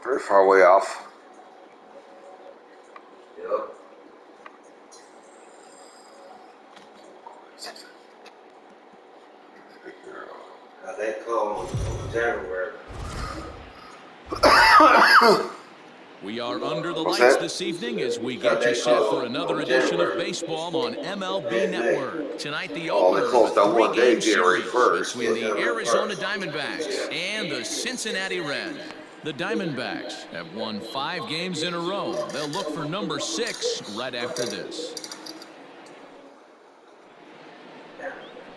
Very far away off. Yep. That call in January. We are under the lights this evening as we get you set for another edition of baseball on MLB Network. Tonight, the opener of a three-game series between the Arizona Diamondbacks and the Cincinnati Reds. The Diamondbacks have won 5 games in a row. They'll look for number 6 right after this.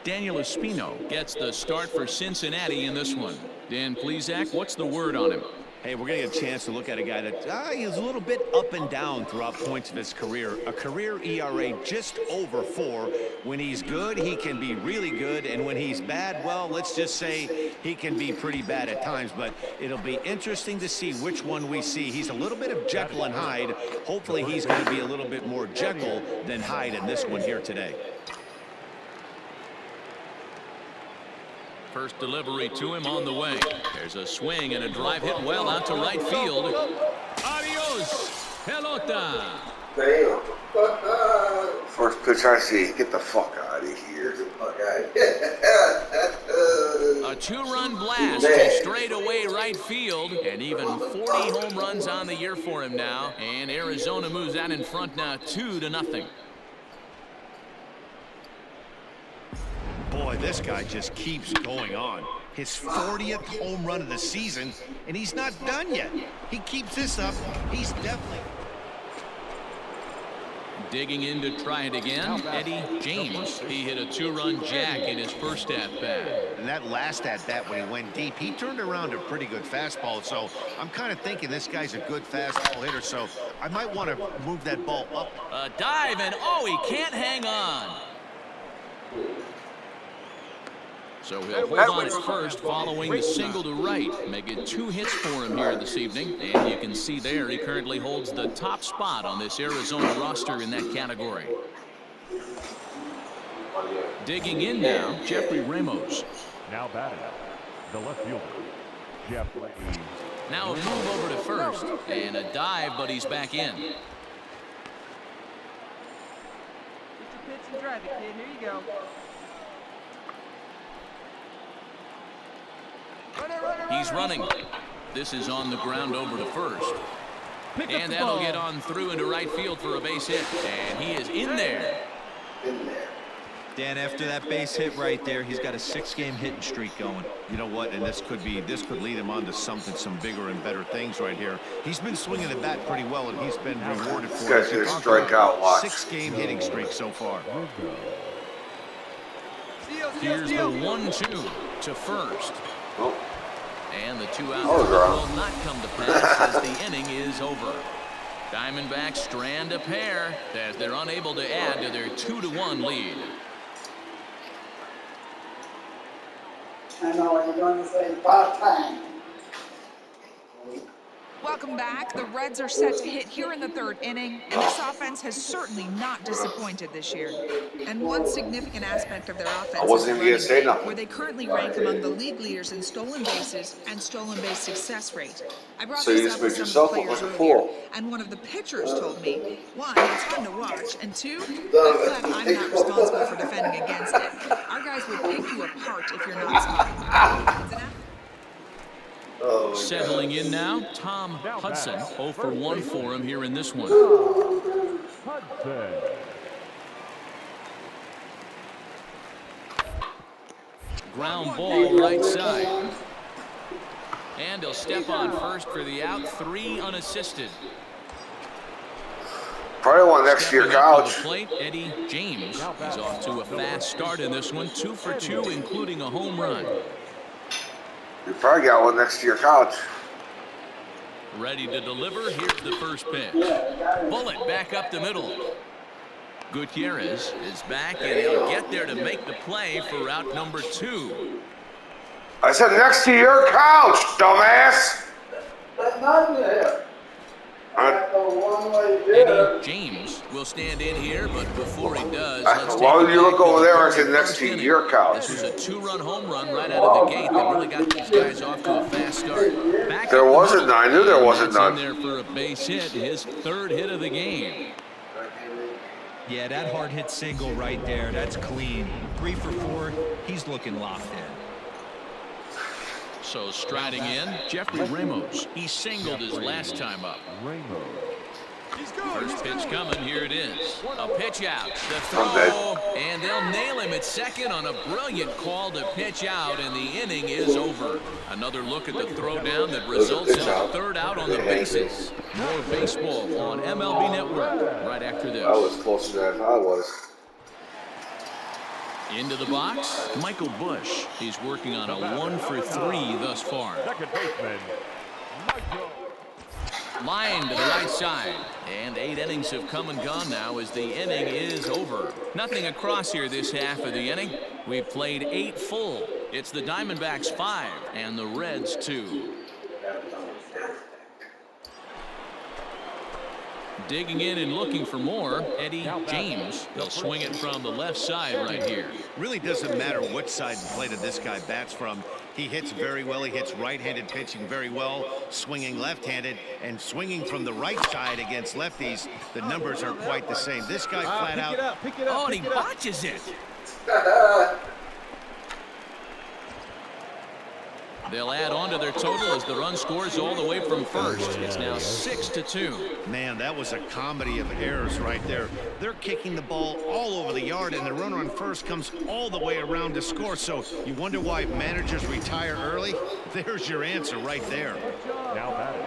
Daniel Espino gets the start for Cincinnati in this one. Dan Plesac, what's the word on him? Hey, we're going to get a chance to look at a guy that he's a little bit up and down throughout points of his career. A career ERA just over 4. When he's good, he can be really good. And when he's bad, well, let's just say he can be pretty bad at times. But it'll be interesting to see which one we see. He's a little bit of Jekyll and Hyde. Hopefully he's going to be a little bit more Jekyll than Hyde in this one here today. First delivery to him on the way. There's a swing and a drive hit well out to right field. Adios, pelota. Damn. First pitch I see. Get the fuck out of here. A 2-run blast to straightaway right field, and even 40 home runs on the year for him now. And Arizona moves out in front now 2-0. Boy, this guy just keeps going on. His 40th home run of the season, and he's not done yet. He keeps this up. He's definitely... Digging in to try it again, Eddie James. He hit a 2-run jack in his first at-bat. And that last at-bat when he went deep, he turned around a pretty good fastball. So I'm kind of thinking this guy's a good fastball hitter. So I might want to move that ball up. A dive, and oh, he can't hang on. So he'll hold on at first following the single to right. Making 2 hits for him here this evening. And you can see there he currently holds the top spot on this Arizona roster in that category. Digging in now, Jeffrey Ramos. Now batting, the left fielder, Jeffrey. Now a move over to first. And a dive, but he's back in. Get your pitch and drive it, kid. Here you go. He's running. This is on the ground over to first. And that'll get on through into right field for a base hit. And he is in there. Dan, after that base hit right there, he's got a 6-game hitting streak going. You know what? And this could lead him on to something, some bigger and better things right here. He's been swinging the bat pretty well, and he's been rewarded for it. This guy's gonna strike out. Watch. 6-game hitting streak so far. Here's the 1-2 to first. Oh. And the 2-out will not come to pass as the inning is over. Diamondbacks strand a pair as they're unable to add to their 2-1 lead. I know what you're going to say, part-time. Welcome back. The Reds are set to hit here in the 3rd inning, and this offense has certainly not disappointed this year. And one significant aspect of their offense is the running game, where they currently rank among the league leaders in stolen bases and stolen base success rate. I brought this up with some of the players earlier, and one of the pitchers told me, 1, it's fun to watch, and 2, I'm glad I'm not responsible for defending against it. Our guys would pick you apart if you're not smart. Settling in now, Tom Hudson. 0 for 1 for him here in this one. Ground ball right side. And he'll step on first for the out. 3 unassisted. Probably one next year college. Plate, Eddie James. He's off to a fast start in this one. 2 for 2, including a home run. You probably got one next to your couch. Ready to deliver. Here's the first pitch. Bullet back up the middle. Gutierrez is back, and he'll get there to make the play for route number 2. I said next to your couch, dumbass. That's not there. Eddie James will stand in here, but before he does, let's take Why a would you back look to over the there and third sit next to inning. your couch? This was a 2-run home run right out of the gate that really got these guys off to a fast start. Back There up the wasn't middle, none. I knew there and wasn't that's none. in there for a base hit, his third hit of the game. Yeah, that hard hit single right there. That's clean. 3 for 4. He's looking locked in. So striding in, Jeffrey Ramos. He singled his last time up. First pitch coming, here it is. A pitch out, the throw, and they'll nail him at second on a brilliant call to pitch out, and the inning is over. Another look at the throwdown that results in a third out on the bases. More baseball on MLB Network right after this. I was closer than I was. Into the box, Michael Bush. He's working on a 1 for 3 thus far. Second baseman, Michael. Line to the right side. And 8 innings have come and gone now as the inning is over. Nothing across here this half of the inning. We've played 8 full. It's the Diamondbacks 5 and the Reds 2. Digging in and looking for more, Eddie James. They'll swing it from the left side right here. Really doesn't matter which side of the plate this guy bats from. He hits very well. He hits right-handed pitching very well, swinging left-handed, and swinging from the right side against lefties. The numbers are quite the same. This guy flat out. Oh, and he botches it. They'll add on to their total as the run scores all the way from first. It's now 6-2. Man, that was a comedy of errors right there. They're kicking the ball all over the yard, and the runner on first comes all the way around to score. So you wonder why managers retire early? There's your answer right there. Now batting.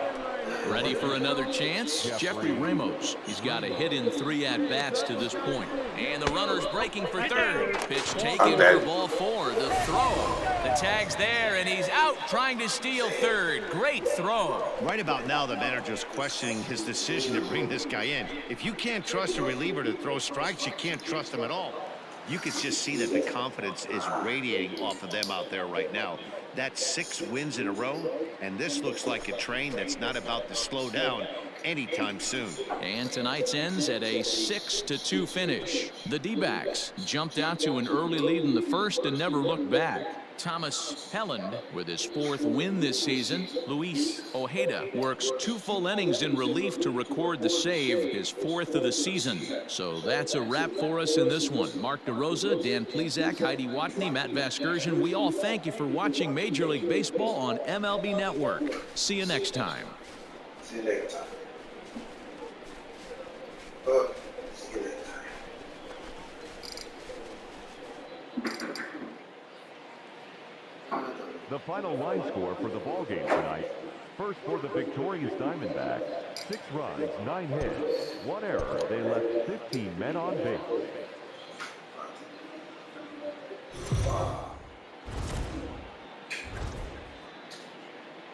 Ready for another chance? Jeffrey Ramos. He's got a hit in 3 at-bats to this point. And the runner's breaking for third. Pitch taken for ball 4. The throw. The tag's there, and he's out trying to steal third. Great throw. Right about now, the manager's questioning his decision to bring this guy in. If you can't trust a reliever to throw strikes, you can't trust him at all. You can just see that the confidence is radiating off of them out there right now. That's 6 wins in a row, and this looks like a train that's not about to slow down anytime soon. And tonight's ends at a 6-2 finish. The D-backs jumped out to an early lead in the first and never looked back. Thomas Helland with his 4th win this season. Luis Ojeda works 2 full innings in relief to record the save, his 4th of the season. So that's a wrap for us in this one. Mark DeRosa, Dan Plesac, Heidi Watney, Matt Vasgersian, we all thank you for watching Major League Baseball on MLB Network. See you next time. See you next time. See you next time. The final line score for the ball game tonight. First for the victorious Diamondbacks, 6 runs, 9 hits, 1 error. They left 15 men on base.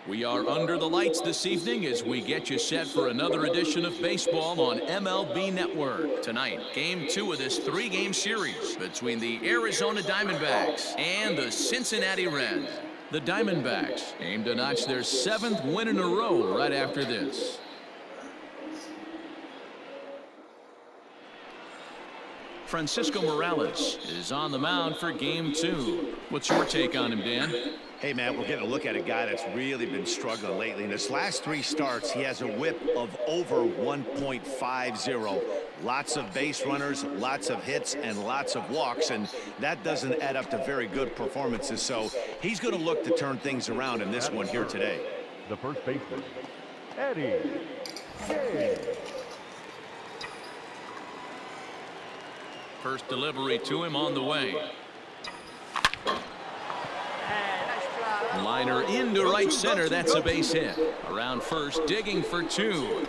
We are under the lights this evening as we get you set for another edition of baseball on MLB Network. Tonight, Game 2 of this 3-game series between the Arizona Diamondbacks and the Cincinnati Reds. The Diamondbacks aim to notch their 7th win in a row right after this. Francisco Morales is on the mound for Game 2. What's your take on him, Dan? Hey, man, we're getting a look at a guy that's really been struggling lately. In his last 3 starts, he has a whip of over 1.50. Lots of base runners, lots of hits, and lots of walks, and that doesn't add up to very good performances. So he's going to look to turn things around in this one here today. The first baseman, Eddie James. First delivery to him on the way. Liner into right center. That's a base hit. Around first, digging for 2.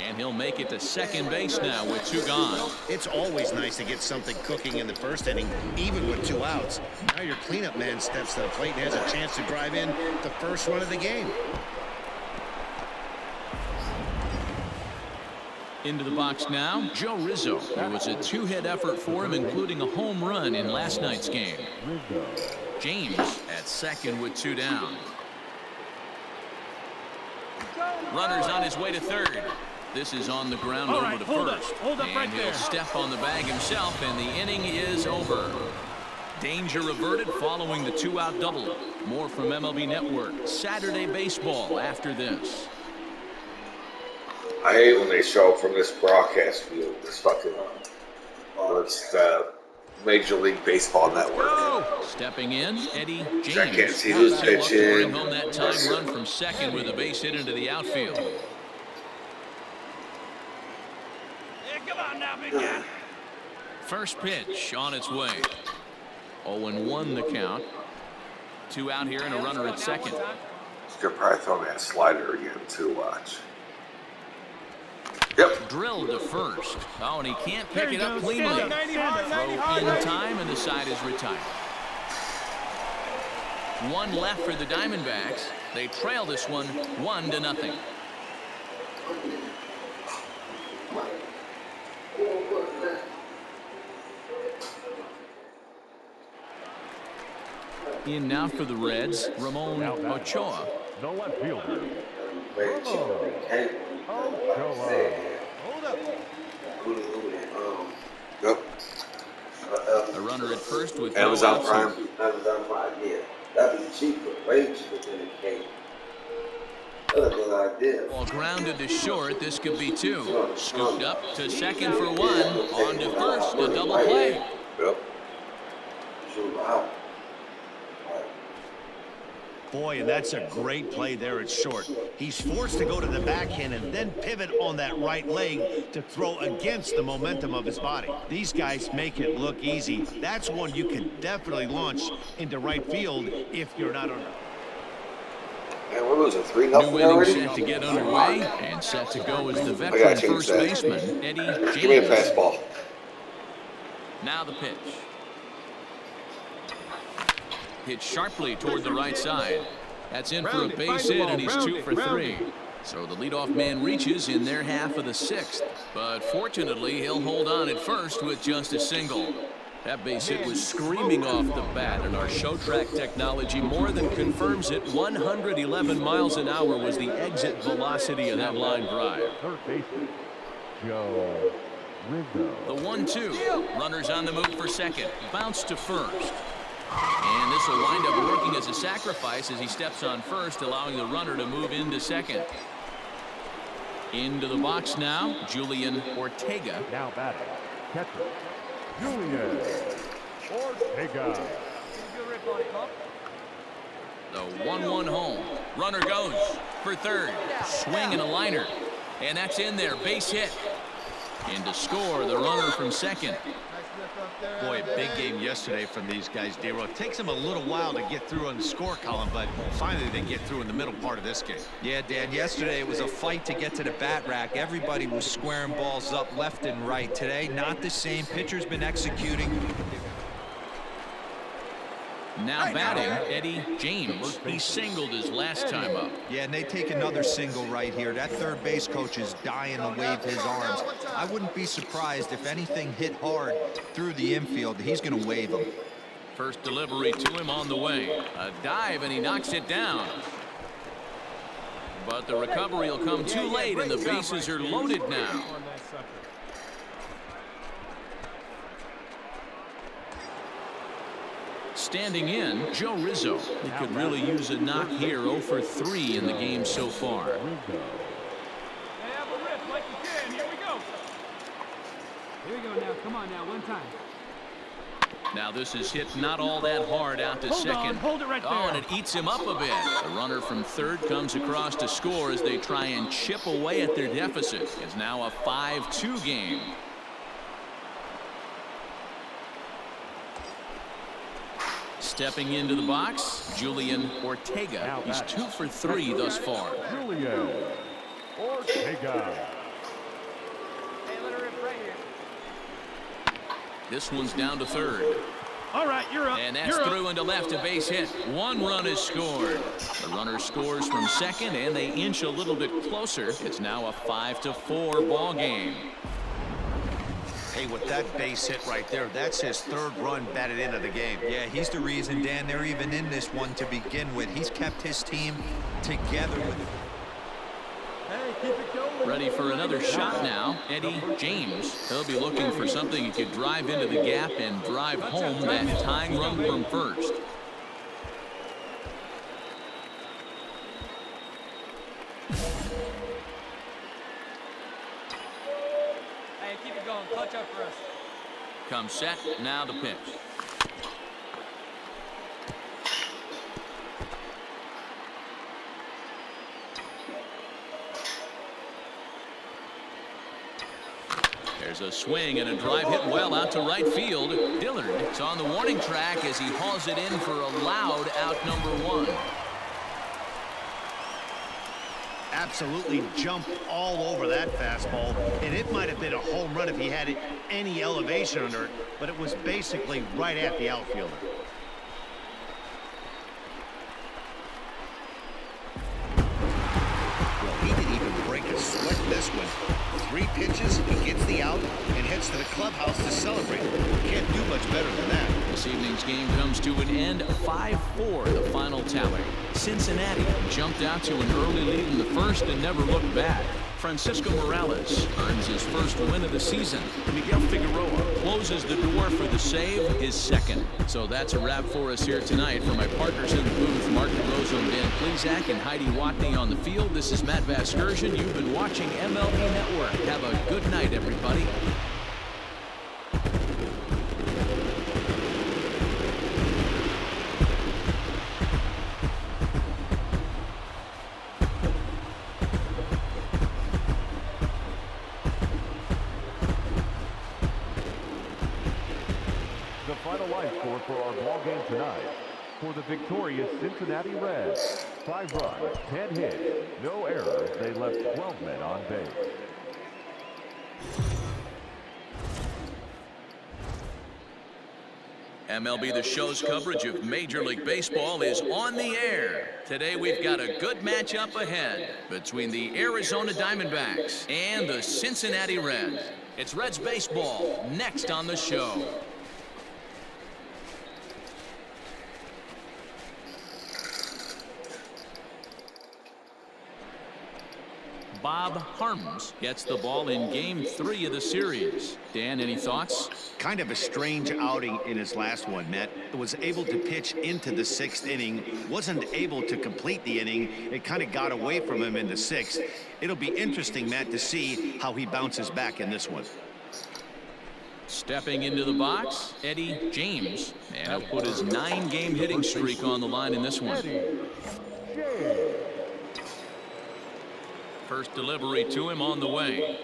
And he'll make it to second base now with 2 gone. It's always nice to get something cooking in the first inning, even with 2 outs. Now your cleanup man steps to the plate and has a chance to drive in the first run of the game. Into the box now, Joe Rizzo. It was a 2-hit effort for him, including a home run in last night's game. James at second with 2 down. Runner's on his way to third. This is on the ground over to first. Hold up and right he'll there. step on the bag himself, and the inning is over. Danger averted following the 2-out double. More from MLB Network. Saturday baseball after this. I hate when they show from this broadcast view. This fucking it's the Major League Baseball Network. Stepping in, Eddie James. I can't see who's pitching. Bring home that time run from second with a base hit into the outfield. Come on now, big guy. First pitch on its way. 0-1 the count. 2 out here and a runner at second. Could probably throw that slider again too. Watch. Yep. Drilled to first. Oh, and he can't pick it up cleanly. Throw in time, and the side is retired. 1 left for the Diamondbacks. They trail this one 1-0. In now for the Reds, Ramon Ochoa. The left fielder. Yep. A runner at first with Amazon no Prime. outs. Amazon Prime, yeah. That'd be cheaper, way cheaper than the cake. That's a good idea. Ball grounded to short. This could be 2. Scooped up to second for 1. On to first. A double play. Yep. Wow. Boy, and that's a great play there at short. He's forced to go to the backhand and then pivot on that right leg to throw against the momentum of his body. These guys make it look easy. That's one you can definitely launch into right field if you're not on. Man, we're losing 3-0 New inning already. set to get underway and set to go is the veteran change first that. baseman, Eddie James. Give me a fastball. Now the pitch. Hit sharply toward the right side. That's in for a base hit, and he's 2 for 3. So the leadoff man reaches in their half of the 6th. But fortunately, he'll hold on at first with just a single. That base hit was screaming off the bat, and our show track technology more than confirms it. 111 miles an hour was the exit velocity of that line drive. Third baseman, Joe Rizzo. The 1-2. Runners on the move for second. Bounce to first. And this will wind up working as a sacrifice as he steps on first, allowing the runner to move into second. Into the box now, Julian Ortega. Now batting, catcher, Julian Ortega. The 1-1 home. Runner goes for third. Swing and a liner. And that's in there. Base hit. And to score, the runner from second. Boy, a big game yesterday from these guys, D-Row. It takes them a little while to get through on the score column, but finally they get through in the middle part of this game. Yeah, Dan, yesterday it was a fight to get to the bat rack. Everybody was squaring balls up left and right. Today, not the same. Pitcher's been executing. Now batting, Eddie James. He singled his last time up. Yeah, and they take another single right here. That third base coach is dying to wave his arms. I wouldn't be surprised if anything hit hard through the infield. He's going to wave them. First delivery to him on the way. A dive, and he knocks it down. But the recovery will come too late, and the bases are loaded now. Standing in, Joe Rizzo. He could really use a knock here. 0 for 3 in the game so far. Have a rip like you can. Here we go. Here we go now. Come on now. One time. Now this is hit not all that hard out to second. Hold it right there. Oh, and it eats him up a bit. The runner from third comes across to score as they try and chip away at their deficit. It's now a 5-2 game. Stepping into the box, Julian Ortega. He's 2 for 3 thus far. Julian Ortega. Hey, let her rip right here. This one's down to third. All right, you're up. And that's through into left, a base hit. 1 run is scored. The runner scores from second, and they inch a little bit closer. It's now a 5-4 ball game. Hey, with that base hit right there, that's his third run batted into the game. Yeah, he's the reason, Dan, they're even in this one to begin with. He's kept his team together with it. Ready for another shot now, Eddie James. He'll be looking for something he could drive into the gap and drive home that tying run from first. Hey, keep it going. Clutch up for us. Come set, now the pitch. There's a swing and a drive hit well out to right field. Dillard is on the warning track as he hauls it in for a loud out number 1. Absolutely jumped all over that fastball, and it might have been a home run if he had any elevation under it, but it was basically right at the outfielder. Well, he didn't even break a sweat this one. 3 pitches, he gets the out and heads to the clubhouse to celebrate. Can't do much better than that. This evening's game comes to an end, 5-4 the final tally. Cincinnati jumped out to an early lead in the first and never looked back. Francisco Morales earns his first win of the season. Miguel Figueroa closes the door for the save, his second. So that's a wrap for us here tonight. For my partners in the booth, Mark DeRosa and Dan Plezak and Heidi Watney on the field, this is Matt Vasgersian. You've been watching MLB Network. Have a good night, everybody. The final line score for our ball game tonight. For the victorious Cincinnati Reds, 5 runs, 10 hits, no errors. They left 12 men on base. MLB The Show's coverage of Major League Baseball is on the air. Today we've got a good matchup ahead between the Arizona Diamondbacks and the Cincinnati Reds. It's Reds baseball next on the show. Bob Harms gets the ball in Game 3 of the series. Dan, any thoughts? Kind of a strange outing in his last one, Matt. Was able to pitch into the 6th inning, wasn't able to complete the inning. It kind of got away from him in the 6th. It'll be interesting, Matt, to see how he bounces back in this one. Stepping into the box, Eddie James. And he'll put his 9-game hitting streak on the line in this one. First delivery to him on the way.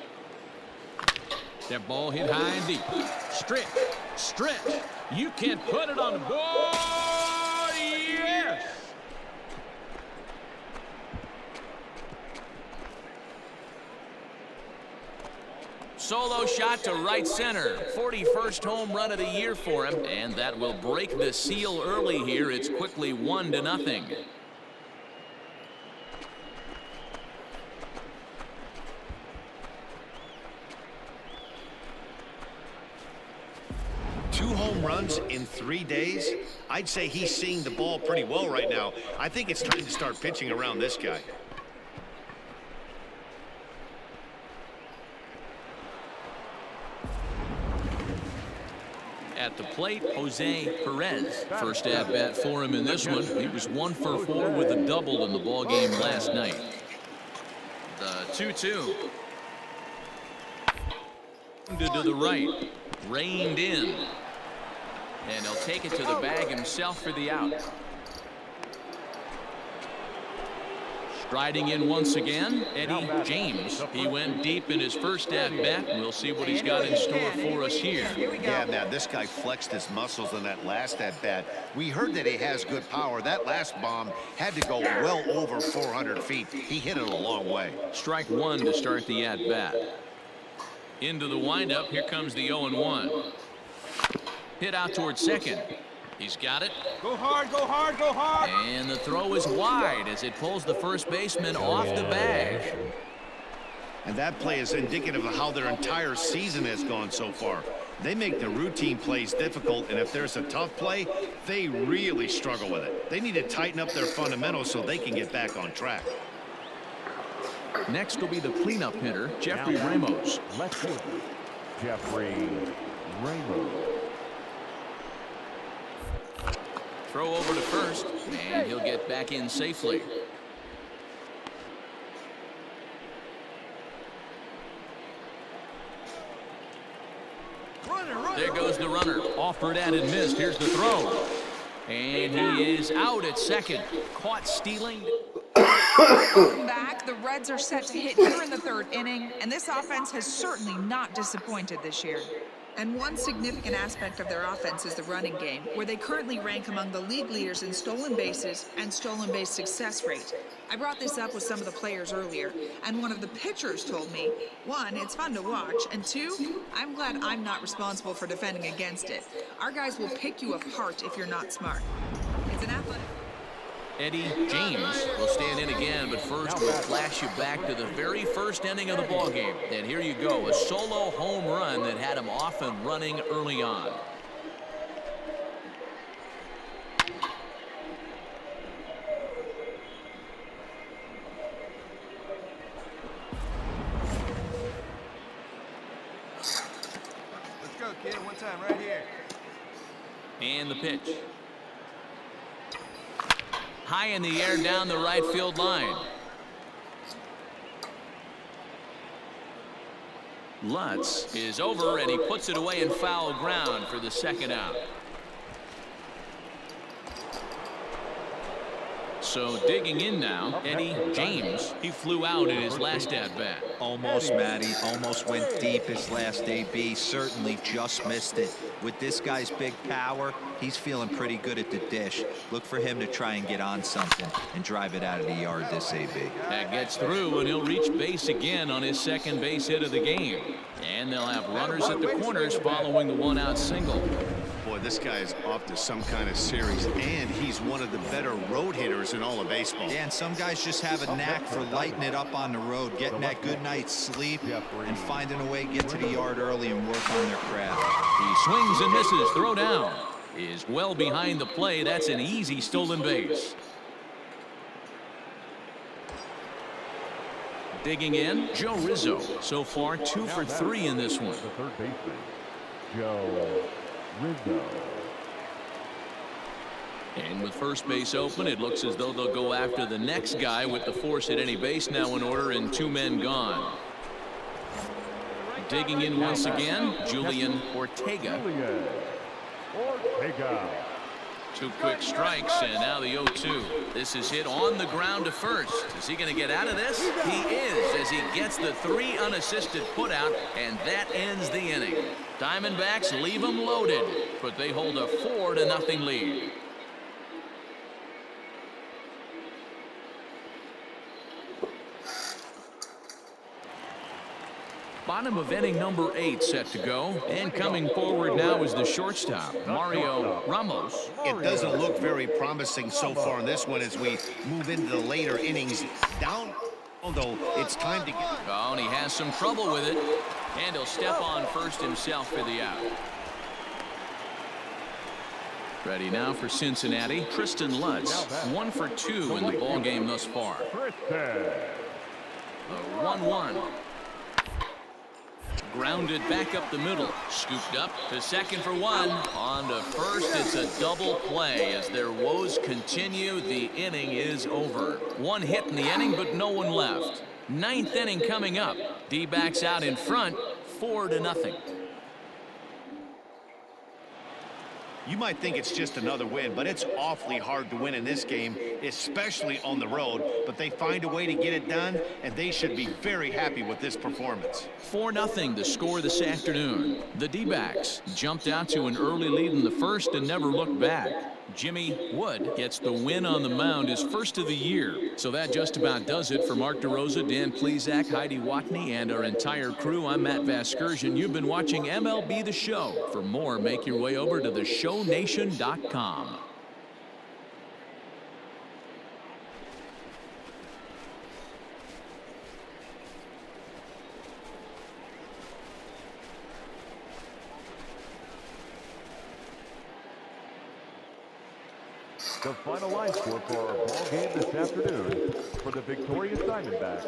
That ball hit high and deep. Stretch. You can't put it on the board. Yes! Solo shot to right center. 41st home run of the year for him. And that will break the seal early here. It's quickly 1-0. 2 home runs in 3 days. I'd say he's seeing the ball pretty well right now. I think it's time to start pitching around this guy. At the plate, Jose Perez. First at bat for him in this one. He was 1 for 4 with a double in the ball game last night. The 2-2. To the right. Reined in. And he'll take it to the bag himself for the out. Striding in once again, Eddie James. He went deep in his first at-bat. We'll see what he's got in store for us here. Yeah, now this guy flexed his muscles in that last at-bat. We heard that he has good power. That last bomb had to go well over 400 feet. He hit it a long way. Strike 1 to start the at-bat. Into the windup, here comes the 0-1. Hit out towards second. He's got it. Go hard, go hard, go hard. And the throw is wide as it pulls the first baseman off the bag. And that play is indicative of how their entire season has gone so far. They make the routine plays difficult, and if there's a tough play, they really struggle with it. They need to tighten up their fundamentals so they can get back on track. Next will be the cleanup hitter, Jeffrey Ramos. Left fielder, Jeffrey Ramos. Throw over to first, and he'll get back in safely. There goes the runner. Offered at and missed. Here's the throw. And he is out at second. Caught stealing. Welcome back. The Reds are set to hit here in the third inning, and this offense has certainly not disappointed this year. And one significant aspect of their offense is the running game, where they currently rank among the league leaders in stolen bases and stolen base success rate. I brought this up with some of the players earlier, and one of the pitchers told me, one, it's fun to watch, and two, I'm glad I'm not responsible for defending against it. Our guys will pick you apart if you're not smart. It's an athletic... Eddie James will stand in again, but first we'll flash you back to the very first inning of the ballgame. And here you go, a solo home run that had him off and running early on. Let's go, kid. One time right here. And the pitch. High in the air down the right field line. Lutz is over, and he puts it away in foul ground for the second out. So digging in now, Eddie James. He flew out in his last at-bat. Almost, Matty. Almost went deep his last AB. Certainly just missed it. With this guy's big power, he's feeling pretty good at the dish. Look for him to try and get on something and drive it out of the yard this AB. That gets through, and he'll reach base again on his second base hit of the game. And they'll have runners at the corners following the one-out single. Boy, this guy's off to some kind of series, and he's one of the better road hitters in all of baseball. Yeah, and some guys just have a knack for lighting it up on the road, getting that good night's sleep, and finding a way to get to the yard early and work on their craft. He swings and misses. Throw down is well behind the play. That's an easy stolen base. Digging in, Joe Rizzo. So far, 2 for 3 in this one. The third baseman, Joe Rizzo. And with first base open, it looks as though they'll go after the next guy with the force at any base now in order and 2 men gone. Digging in once again, Julian Ortega. Ortega. 2 quick strikes, and now the 0-2. This is hit on the ground to first. Is he going to get out of this? He is, as he gets the 3 unassisted putout, and that ends the inning. Diamondbacks leave them loaded, but they hold a 4-0 lead. Bottom of inning number 8 set to go, and coming forward now is the shortstop, Mario Ramos. It doesn't look very promising so far in this one as we move into the later innings. Down, although it's time to get... Oh, and he has some trouble with it, and he'll step on first himself for the out. Ready now for Cincinnati, Tristan Lutz, 1 for 2 in the ballgame thus far. The 1-1. Grounded back up the middle. Scooped up to second for 1. On to first. It's a double play. As their woes continue, the inning is over. 1 hit in the inning, but no one left. 9th inning coming up. D-backs out in front, 4-0. You might think it's just another win, but it's awfully hard to win in this game, especially on the road. But they find a way to get it done, and they should be very happy with this performance. 4-0 the score this afternoon. The D-backs jumped out to an early lead in the first and never looked back. Jimmy Wood gets the win on the mound, his first of the year. So that just about does it for Mark DeRosa, Dan Plesac, Heidi Watney, and our entire crew. I'm Matt Vasgersian. You've been watching MLB The Show. For more, make your way over to theshownation.com. The final line score for our ball game this afternoon for the victorious Diamondbacks.